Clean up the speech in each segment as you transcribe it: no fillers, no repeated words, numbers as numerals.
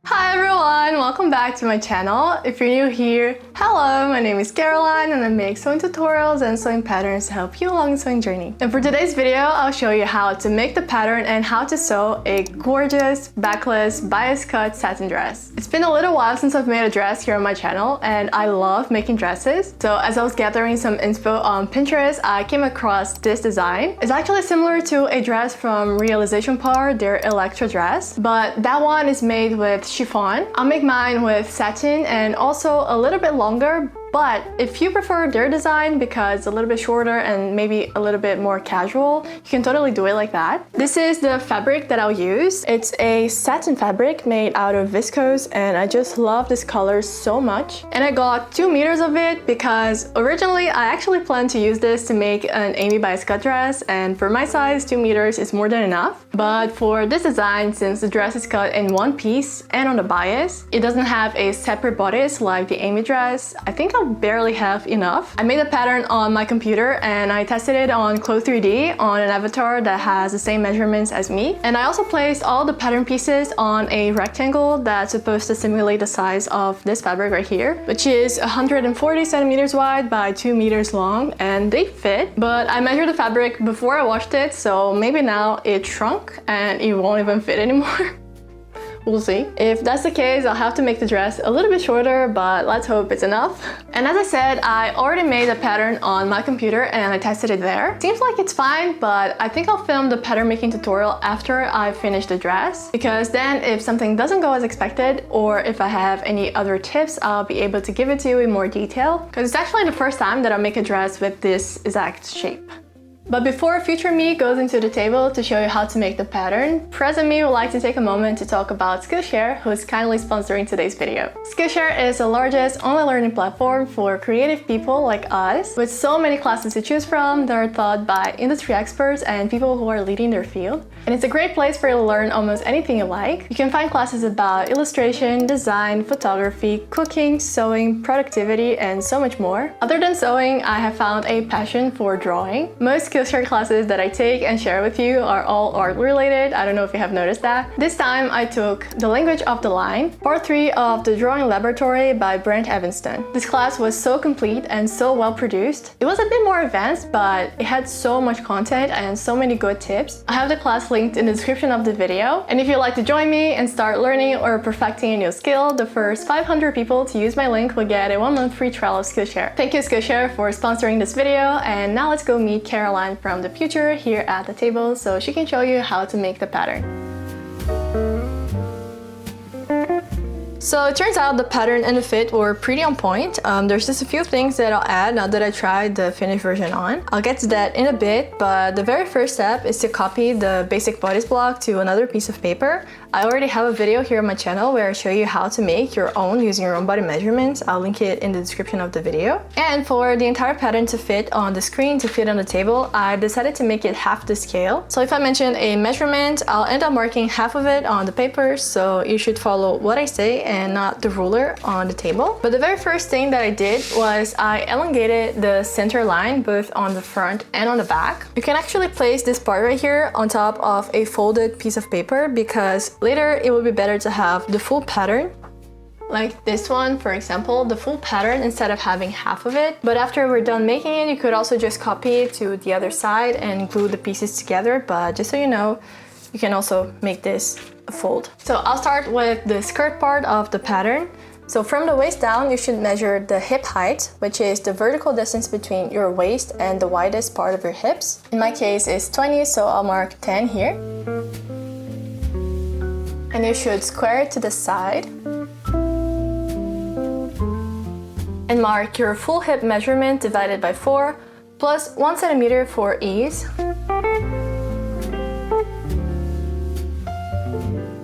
Hi everyone! Welcome back to my channel. If you're new here, hello! My name is Caroline and I make sewing tutorials and sewing patterns to help you along the sewing journey. And for today's video, I'll show you how to make the pattern and how to sew a gorgeous backless bias cut satin dress. It's been a little while since I've made a dress here on my channel and I love making dresses. So as I was gathering some inspo on Pinterest, I came across this design. It's actually similar to a dress from Realization Power, their Electra dress, but that one is made with chiffon. I'll make mine with satin and also a little bit longer, but if you prefer their design because it's a little bit shorter and maybe a little bit more casual, you can totally do it like that. This is the fabric that I'll use. It's a satin fabric made out of viscose and I just love this color so much. And I got 2 meters of it because originally I actually planned to use this to make an Amy bias cut dress, and for my size 2 meters is more than enough. But for this design, since the dress is cut in one piece and on the bias, it doesn't have a separate bodice like the Amy dress, I think I'll barely have enough. I made a pattern on my computer and I tested it on Clo 3D on an avatar that has the same measurements as me. And I also placed all the pattern pieces on a rectangle that's supposed to simulate the size of this fabric right here, which is 140 centimeters wide by 2 meters long, and they fit. But I measured the fabric before I washed it, so maybe now it shrunk and it won't even fit anymore. We'll see. If that's the case, I'll have to make the dress a little bit shorter, but let's hope it's enough. And as I said, I already made a pattern on my computer and I tested it there. Seems like it's fine, but I think I'll film the pattern making tutorial after I finish the dress, because then if something doesn't go as expected or if I have any other tips, I'll be able to give it to you in more detail, because it's actually the first time that I make a dress with this exact shape. But before future me goes into the table to show you how to make the pattern, present me would like to take a moment to talk about Skillshare, who is kindly sponsoring today's video. Skillshare is the largest online learning platform for creative people like us, with so many classes to choose from that are taught by industry experts and people who are leading their field. And it's a great place for you to learn almost anything you like. You can find classes about illustration, design, photography, cooking, sewing, productivity, and so much more. Other than sewing, I have found a passion for drawing. Most Skillshare classes that I take and share with you are all art related. I don't know if you have noticed that. This time I took The Language of the Line, part 3 of the Drawing Laboratory by Brent Evanston. This class was so complete and so well produced. It was a bit more advanced, but it had so much content and so many good tips. I have the class linked in the description of the video. And if you'd like to join me and start learning or perfecting a new skill, the first 500 people to use my link will get a 1-month free trial of Skillshare. Thank you Skillshare for sponsoring this video, and now let's go meet Caroline from the future here at the table so she can show you how to make the pattern. So it turns out the pattern and the fit were pretty on point. There's just a few things that I'll add now that I tried the finished version on. I'll get to that in a bit, but the very first step is to copy the basic bodice block to another piece of paper. I already have a video here on my channel where I show you how to make your own using your own body measurements. I'll link it in the description of the video. And for the entire pattern to fit on the screen, to fit on the table, I decided to make it half the scale. So if I mention a measurement, I'll end up marking half of it on the paper, so you should follow what I say and not the ruler on the table. But the very first thing that I did was I elongated the center line both on the front and on the back. You can actually place this part right here on top of a folded piece of paper, because later it will be better to have the full pattern. Like this one, for example, the full pattern instead of having half of it. But after we're done making it, you could also just copy it to the other side and glue the pieces together. But just so you know, you can also make this a fold. So I'll start with the skirt part of the pattern. So from the waist down, you should measure the hip height, which is the vertical distance between your waist and the widest part of your hips. In my case, it's 20, so I'll mark 10 here. And you should square it to the side. And mark your full hip measurement divided by 4, plus 1 centimeter for ease.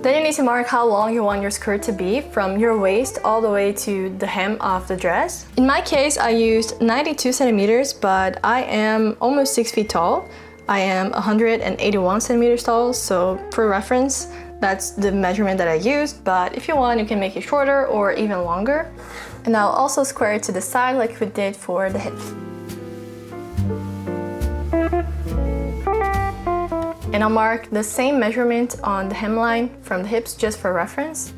Then you need to mark how long you want your skirt to be from your waist all the way to the hem of the dress. In my case, I used 92 centimeters, but I am almost 6 feet tall. I am 181 centimeters tall, so for reference, that's the measurement that I used, but if you want, you can make it shorter or even longer. And I'll also square it to the side like we did for the hip. And I'll mark the same measurement on the hemline from the hips just for reference.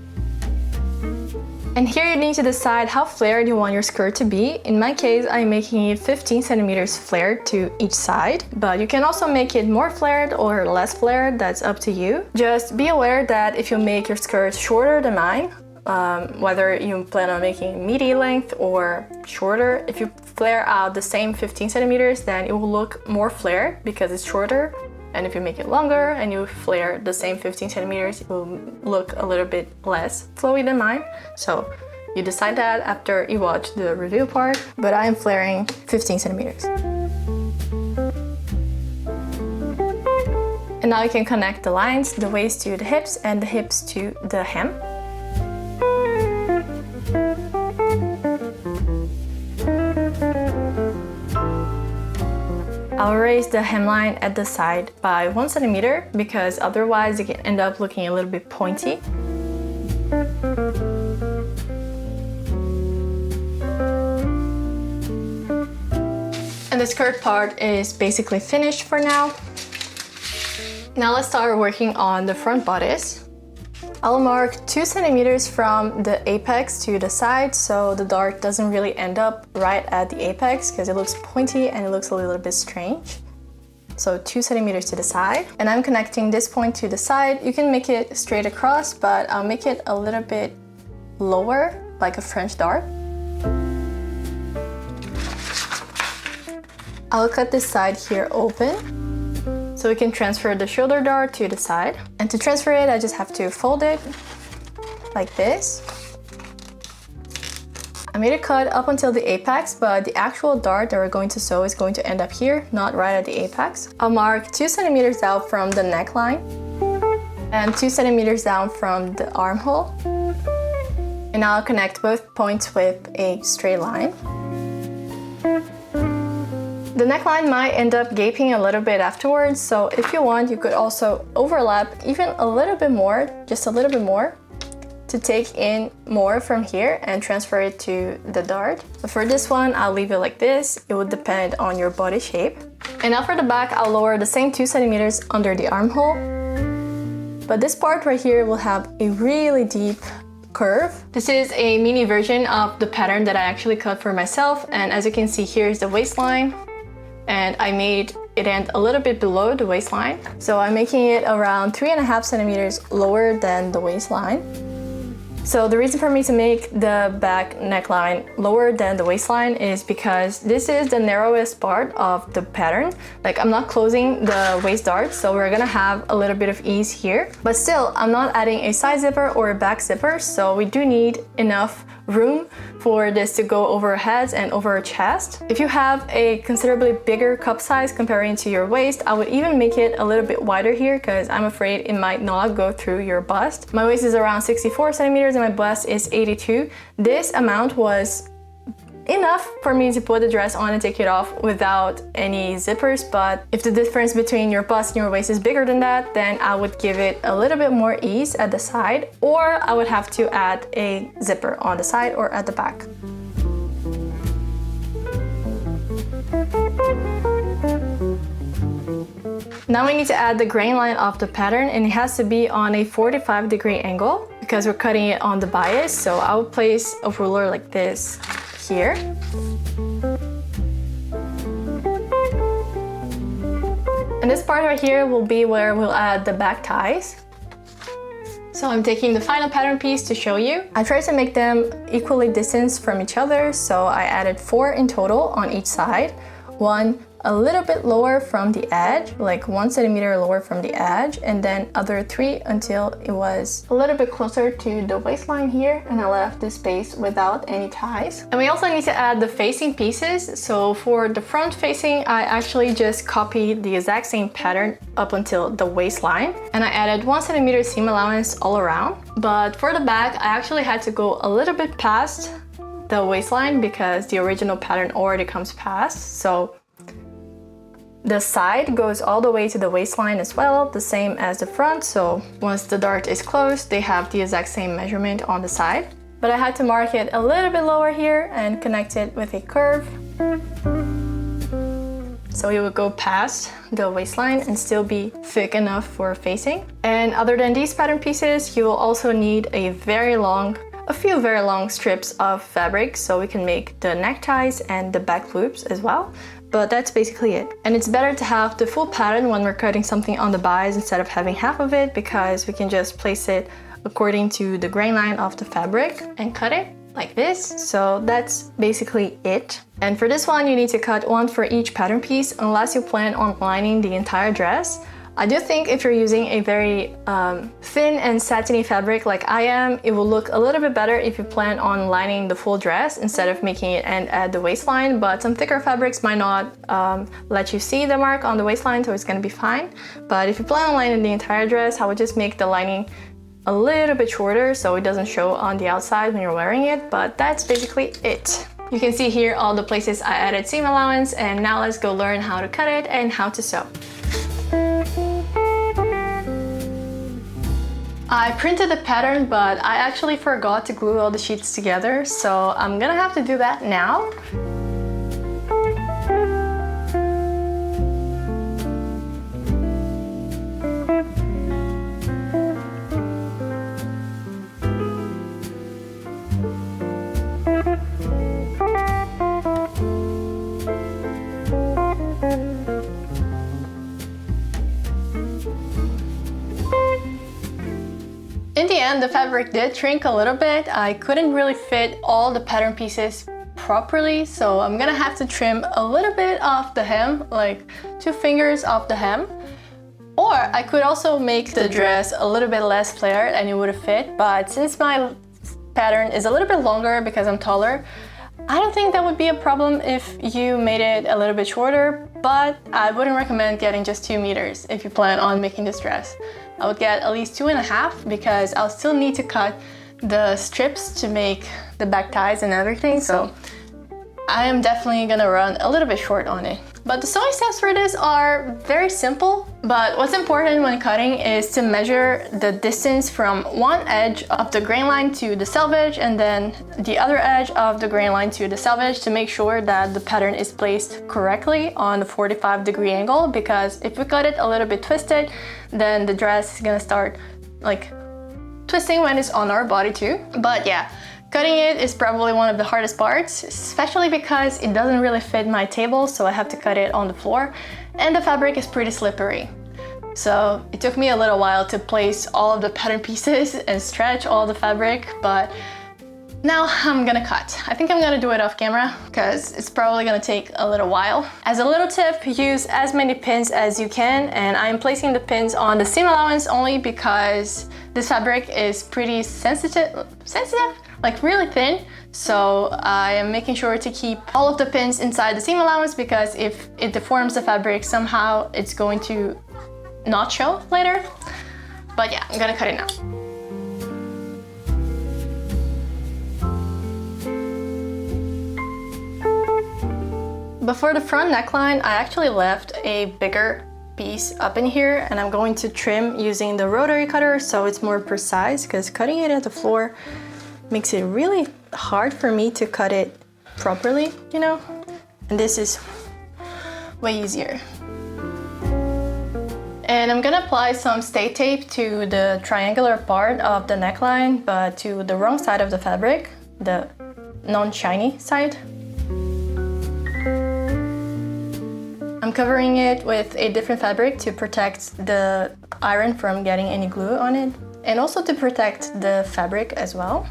And here you need to decide how flared you want your skirt to be. In my case, I'm making it 15 centimeters flared to each side, but you can also make it more flared or less flared, that's up to you. Just be aware that if you make your skirt shorter than mine, whether you plan on making midi length or shorter, if you flare out the same 15 centimeters, then it will look more flared because it's shorter. And if you make it longer and you flare the same 15 centimeters, it will look a little bit less flowy than mine. So you decide that after you watch the review part, but I am flaring 15 centimeters. And now you can connect the lines, the waist to the hips and the hips to the hem. I'll raise the hemline at the side by 1 centimeter because otherwise it can end up looking a little bit pointy. And the skirt part is basically finished for now. Now let's start working on the front bodice. I'll mark 2 centimeters from the apex to the side so the dart doesn't really end up right at the apex because it looks pointy and it looks a little bit strange. So 2 centimeters to the side. And I'm connecting this point to the side. You can make it straight across, but I'll make it a little bit lower, like a French dart. I'll cut this side here open, so we can transfer the shoulder dart to the side. And to transfer it, I just have to fold it like this. I made a cut up until the apex, but the actual dart that we're going to sew is going to end up here, not right at the apex. I'll mark 2 centimeters out from the neckline and 2 centimeters down from the armhole. And I'll connect both points with a straight line. The neckline might end up gaping a little bit afterwards, so if you want, you could also overlap even a little bit more, just a little bit more, to take in more from here and transfer it to the dart. But for this one, I'll leave it like this. It would depend on your body shape. And now for the back, I'll lower the same 2 centimeters under the armhole. But this part right here will have a really deep curve. This is a mini version of the pattern that I actually cut for myself. And as you can see, here's the waistline. And I made it end a little bit below the waistline. So I'm making it around 3.5 centimeters lower than the waistline. So the reason for me to make the back neckline lower than the waistline is because this is the narrowest part of the pattern. Like, I'm not closing the waist dart, so we're gonna have a little bit of ease here. But still, I'm not adding a side zipper or a back zipper, so we do need enough room for this to go over our heads and over our chest. If you have a considerably bigger cup size comparing to your waist, I would even make it a little bit wider here because I'm afraid it might not go through your bust. My waist is around 64 centimeters and my bust is 82. This amount was enough for me to put the dress on and take it off without any zippers, but if the difference between your bust and your waist is bigger than that, then I would give it a little bit more ease at the side, or I would have to add a zipper on the side or at the back. Now we need to add the grain line of the pattern, and it has to be on a 45-degree angle because we're cutting it on the bias. So I will place a ruler like this here. And this part right here will be where we'll add the back ties. So I'm taking the final pattern piece to show you. I tried to make them equally distanced from each other, so I added 4 in total on each side. One a little bit lower from the edge, like 1 centimeter lower from the edge, and then other 3 until it was a little bit closer to the waistline here, and I left this space without any ties. And we also need to add the facing pieces. So for the front facing, I actually just copied the exact same pattern up until the waistline, and I added 1 centimeter seam allowance all around. But for the back, I actually had to go a little bit past the waistline because the original pattern already comes past. So the side goes all the way to the waistline as well, the same as the front. So once the dart is closed, they have the exact same measurement on the side. But I had to mark it a little bit lower here and connect it with a curve. so it would go past the waistline and still be thick enough for facing. And other than these pattern pieces, you will also need a few very long strips of fabric so we can make the neckties and the back loops as well. But that's basically it. And it's better to have the full pattern when we're cutting something on the bias instead of having half of it, because we can just place it according to the grain line of the fabric and cut it like this. So that's basically it. And for this one, you need to cut one for each pattern piece unless you plan on lining the entire dress. I do think if you're using a very thin and satiny fabric like I am, it will look a little bit better if you plan on lining the full dress instead of making it end at the waistline, but some thicker fabrics might not let you see the mark on the waistline, so it's gonna be fine. But if you plan on lining the entire dress, I would just make the lining a little bit shorter so it doesn't show on the outside when you're wearing it, but that's basically it. You can see here all the places I added seam allowance, and now let's go learn how to cut it and how to sew. I printed the pattern, but I actually forgot to glue all the sheets together, so I'm gonna have to do that now. In the end, the fabric did shrink a little bit. I couldn't really fit all the pattern pieces properly, so I'm gonna have to trim a little bit off the hem, like 2 fingers off the hem. Or I could also make the dress a little bit less flared and it would have fit, but since my pattern is a little bit longer because I'm taller, I don't think that would be a problem if you made it a little bit shorter, but I wouldn't recommend getting just 2 meters if you plan on making this dress. I would get at least 2.5 because I'll still need to cut the strips to make the back ties and everything, so I am definitely gonna run a little bit short on it. But the sewing steps for this are very simple, but what's important when cutting is to measure the distance from one edge of the grain line to the selvage and then the other edge of the grain line to the selvage to make sure that the pattern is placed correctly on the 45-degree angle, because if we cut it a little bit twisted, then the dress is gonna start like twisting when it's on our body too. But yeah, cutting it is probably one of the hardest parts, especially because it doesn't really fit my table, so I have to cut it on the floor, and the fabric is pretty slippery. So it took me a little while to place all of the pattern pieces and stretch all the fabric, but now I'm gonna cut. I think I'm gonna do it off camera because it's probably gonna take a little while. As a little tip, use as many pins as you can, and I'm placing the pins on the seam allowance only because this fabric is pretty sensitive, like really thin. So I am making sure to keep all of the pins inside the seam allowance, because if it deforms the fabric somehow, it's going to not show later. But yeah, I'm gonna cut it now. But for the front neckline, I actually left a bigger piece up in here, and I'm going to trim using the rotary cutter so it's more precise, because cutting it at the floor makes it really hard for me to cut it properly, you know? And this is way easier. And I'm gonna apply some stay tape to the triangular part of the neckline, but to the wrong side of the fabric, the non-shiny side. I'm covering it with a different fabric to protect the iron from getting any glue on it, and also to protect the fabric as well.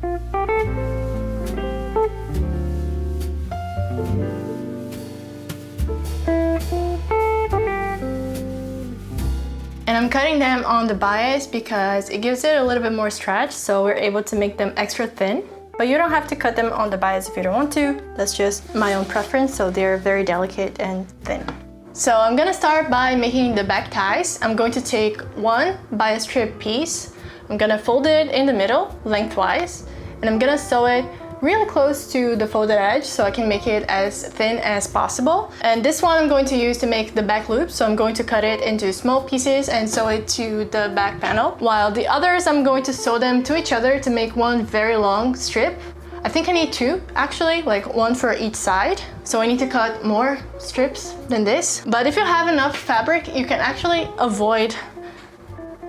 And I'm cutting them on the bias because it gives it a little bit more stretch, so we're able to make them extra thin. But you don't have to cut them on the bias if you don't want to. That's just my own preference, so they're very delicate and thin. So I'm gonna start by making the back ties. I'm going to take one bias strip piece. I'm gonna fold it in the middle, lengthwise, and I'm gonna sew it really close to the folded edge so I can make it as thin as possible. And this one I'm going to use to make the back loop, so I'm going to cut it into small pieces and sew it to the back panel, while the others I'm going to sew them to each other to make one very long strip. I think I need 2 actually, like 1 for each side. So I need to cut more strips than this. But if you have enough fabric, you can actually avoid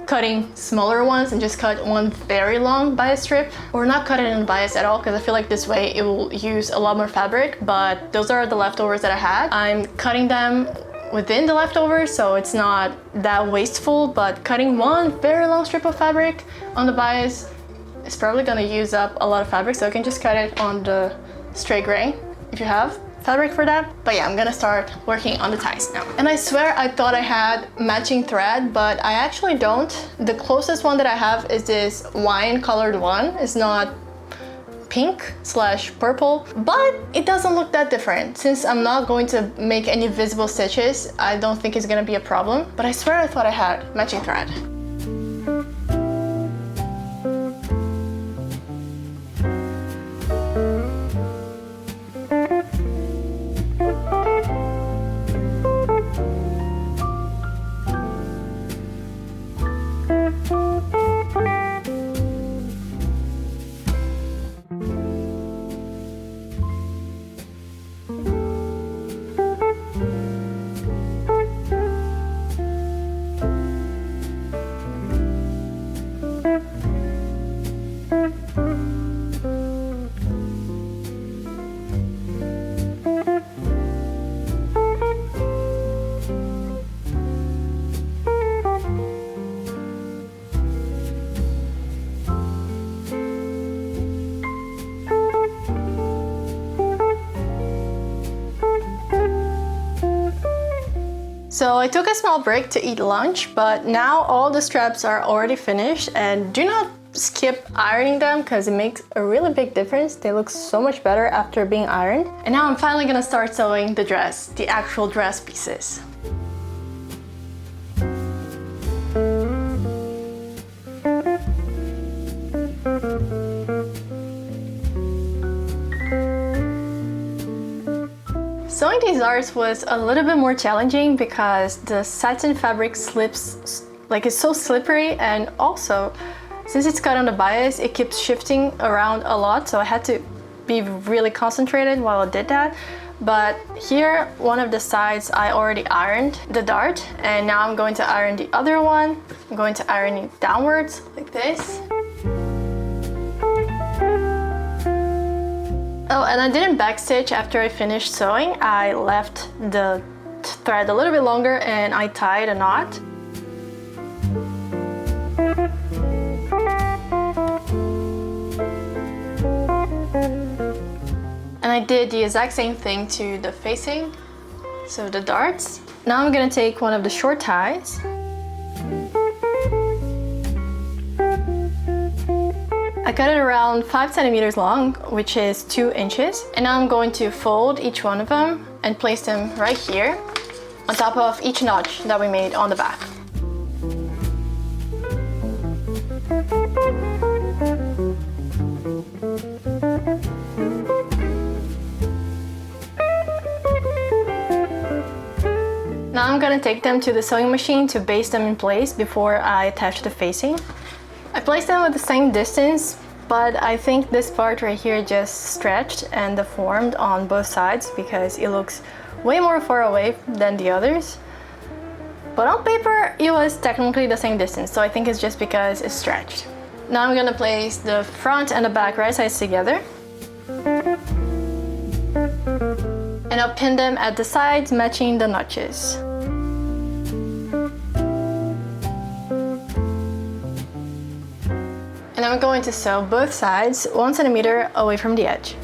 cutting smaller ones and just cut one very long bias strip, or not cut it in bias at all, because I feel like this way it will use a lot more fabric. But those are the leftovers that I had. I'm cutting them within the leftovers, so it's not that wasteful, but cutting one very long strip of fabric on the bias is probably gonna use up a lot of fabric, so you can just cut it on the straight grain if you have fabric for that. But yeah, I'm gonna start working on the ties now. And I swear I thought I had matching thread, but I actually don't. The closest one that I have is this wine colored one. It's not pink/purple, but it doesn't look that different. Since I'm not going to make any visible stitches, I don't think it's gonna be a problem, but I swear I thought I had matching thread. So I took a small break to eat lunch, but now all the straps are already finished, and do not skip ironing them because it makes a really big difference. They look so much better after being ironed. And now I'm finally gonna start sewing the dress, the actual dress pieces. Sewing these darts was a little bit more challenging because the satin fabric slips, like it's so slippery, and also since it's cut on the bias, it keeps shifting around a lot, so I had to be really concentrated while I did that. But here, one of the sides I already ironed the dart, and now I'm going to iron the other one. I'm going to iron it downwards like this. Oh, and I didn't backstitch after I finished sewing. I left the thread a little bit longer and I tied a knot. And I did the exact same thing to the facing, so the darts. Now I'm gonna take one of the short ties. I cut it around 5 centimeters long, which is 2 inches. And now I'm going to fold each one of them and place them right here on top of each notch that we made on the back. Now I'm gonna take them to the sewing machine to baste them in place before I attach the facing. I placed them at the same distance, but I think this part right here just stretched and deformed on both sides because it looks way more far away than the others. But on paper, it was technically the same distance, so I think it's just because it stretched. Now I'm gonna place the front and the back right sides together. And I'll pin them at the sides, matching the notches. And I'm going to sew both sides 1 centimeter away from the edge.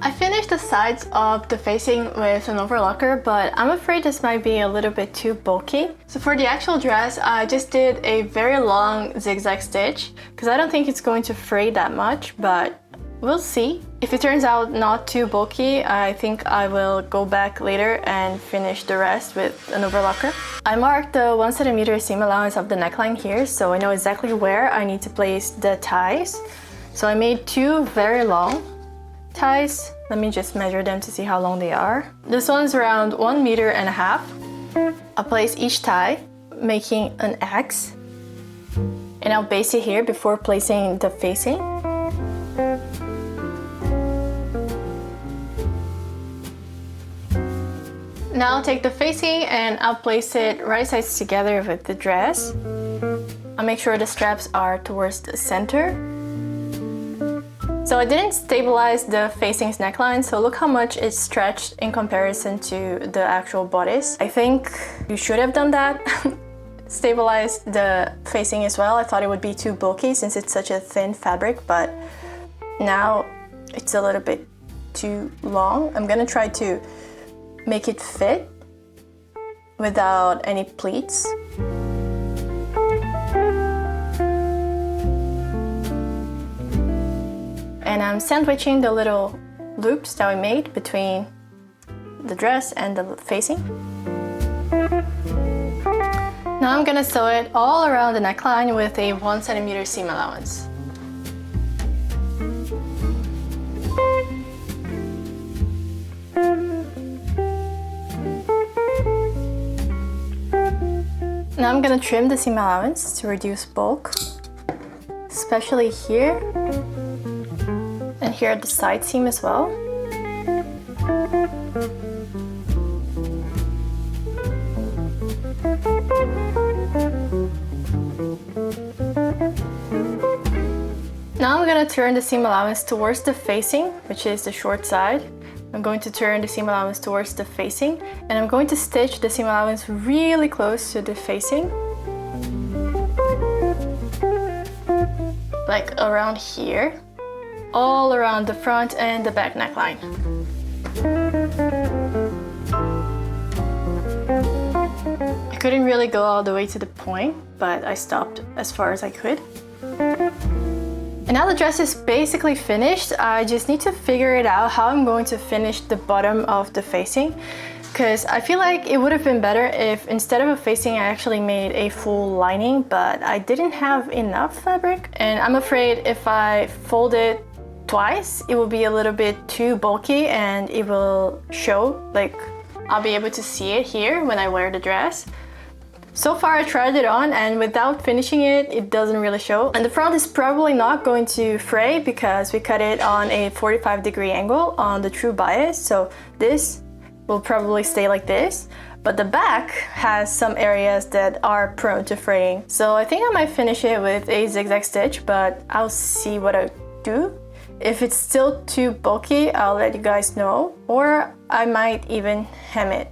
I finished the sides of the facing with an overlocker, but I'm afraid this might be a little bit too bulky. So for the actual dress, I just did a very long zigzag stitch because I don't think it's going to fray that much, but we'll see. If it turns out not too bulky, I think I will go back later and finish the rest with an overlocker. I marked the 1 centimeter seam allowance of the neckline here, so I know exactly where I need to place the ties. So I made 2 very long ties Let me just measure them to see how long they are. This one's around 1.5 meters. I'll place each tie, making an X. And I'll base it here before placing the facing. Now I'll take the facing and I'll place it right sides together with the dress. I'll make sure the straps are towards the center. So I didn't stabilize the facing's neckline, so look how much it's stretched in comparison to the actual bodice. I think you should have done that. Stabilize the facing as well. I thought it would be too bulky since it's such a thin fabric, but now it's a little bit too long. I'm gonna try to make it fit without any pleats. And I'm sandwiching the little loops that we made between the dress and the facing. Now I'm gonna sew it all around the neckline with a 1 centimeter seam allowance. Now I'm gonna trim the seam allowance to reduce bulk, especially here and here at the side seam as well. Now I'm gonna turn the seam allowance towards the facing, which is the short side. I'm going to turn the seam allowance towards the facing, and I'm going to stitch the seam allowance really close to the facing. Like around here, all around the front and the back neckline. I couldn't really go all the way to the point, but I stopped as far as I could. And now the dress is basically finished. I just need to figure it out how I'm going to finish the bottom of the facing, because I feel like it would have been better if instead of a facing I actually made a full lining, but I didn't have enough fabric, and I'm afraid if I fold it twice it will be a little bit too bulky and it will show, like I'll be able to see it here when I wear the dress. So far I tried it on, and without finishing it, it doesn't really show. And the front is probably not going to fray because we cut it on a 45-degree angle on the true bias, so this will probably stay like this. But the back has some areas that are prone to fraying. So I think I might finish it with a zigzag stitch, but I'll see what I do. If it's still too bulky, I'll let you guys know, or I might even hem it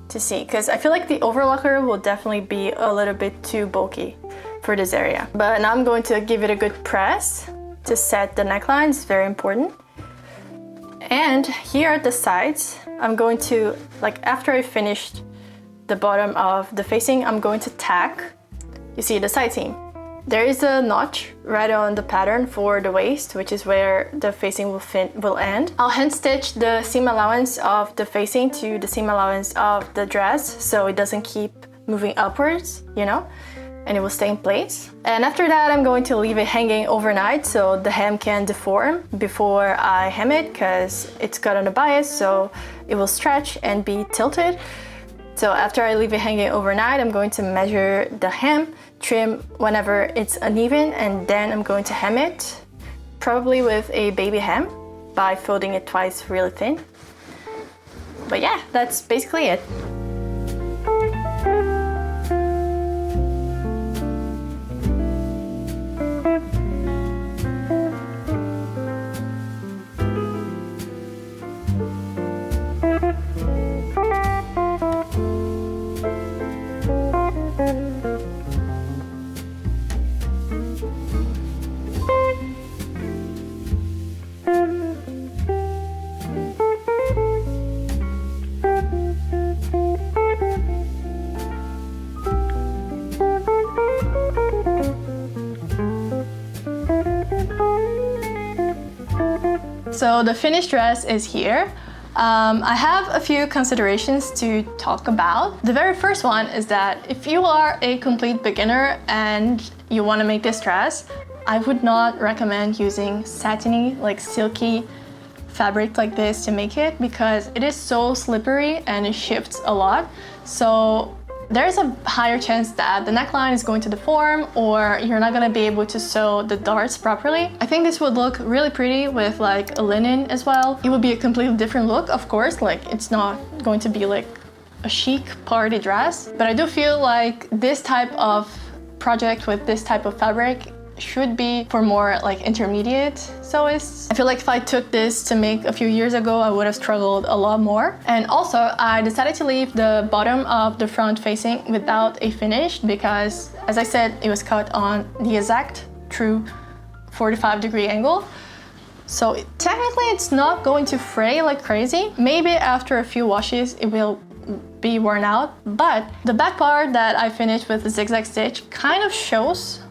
to see, because I feel like the overlocker will definitely be a little bit too bulky for this area. But now I'm going to give it a good press to set the neckline. It's very important. And here at the sides, I'm going to, like after I finished the bottom of the facing, I'm going to tack, you see the side seam. There is a notch right on the pattern for the waist, which is where the facing will end. I'll hand stitch the seam allowance of the facing to the seam allowance of the dress so it doesn't keep moving upwards, you know, and it will stay in place. And after that, I'm going to leave it hanging overnight so the hem can deform before I hem it, because it's cut on the bias, so it will stretch and be tilted. So after I leave it hanging overnight, I'm going to measure the hem, trim whenever it's uneven, and then I'm going to hem it, probably with a baby hem by folding it twice really thin. But yeah, that's basically it. So the finished dress is here. I have a few considerations to talk about. The very first one is that if you are a complete beginner and you want to make this dress, I would not recommend using satiny, like silky fabric like this to make it because it is so slippery and it shifts a lot. So there's a higher chance that the neckline is going to deform or you're not gonna be able to sew the darts properly. I think this would look really pretty with like a linen as well. It would be a completely different look, of course, like it's not going to be like a chic party dress, but I do feel like this type of project with this type of fabric should be for more like intermediate sewists. I feel like if I took this to make a few years ago, I would have struggled a lot more. And also I decided to leave the bottom of the front facing without a finish because, as I said, it was cut on the exact true 45-degree angle. So technically it's not going to fray like crazy. Maybe after a few washes it will be worn out, but the back part that I finished with the zigzag stitch kind of shows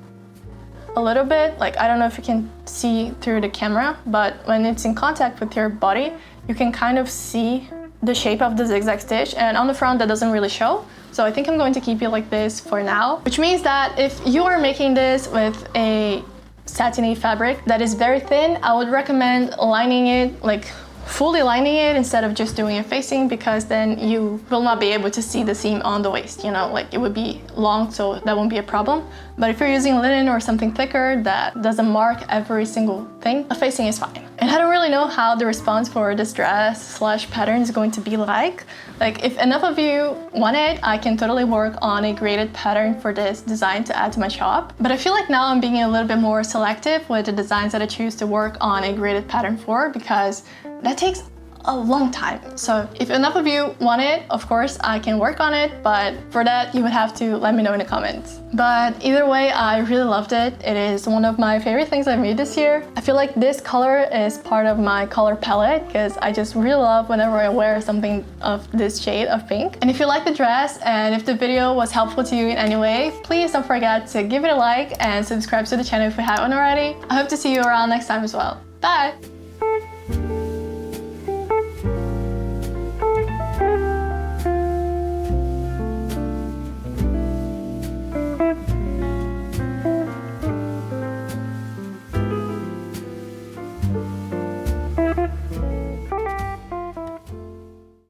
a little bit. Like, I don't know if you can see through the camera, but when it's in contact with your body, you can kind of see the shape of the zigzag stitch, and on the front that doesn't really show. So I think I'm going to keep it like this for now, which means that if you are making this with a satiny fabric that is very thin, I would recommend lining it, like fully lining it instead of just doing a facing, because then you will not be able to see the seam on the waist, you know, like it would be long, so that won't be a problem. But if you're using linen or something thicker that doesn't mark every single thing, a facing is fine. And I don't really know how the response for this dress slash pattern is going to be like. Like, if enough of you want it, I can totally work on a graded pattern for this design to add to my shop. But I feel like now I'm being a little bit more selective with the designs that I choose to work on a graded pattern for, because that takes a long time. So if enough of you want it, of course I can work on it, but for that you would have to let me know in the comments. But either way, I really loved it. It is one of my favorite things I've made this year. I feel like this color is part of my color palette because I just really love whenever I wear something of this shade of pink. And if you like the dress and if the video was helpful to you in any way, please don't forget to give it a like and subscribe to the channel if you haven't already. I hope to see you around next time as well. Bye!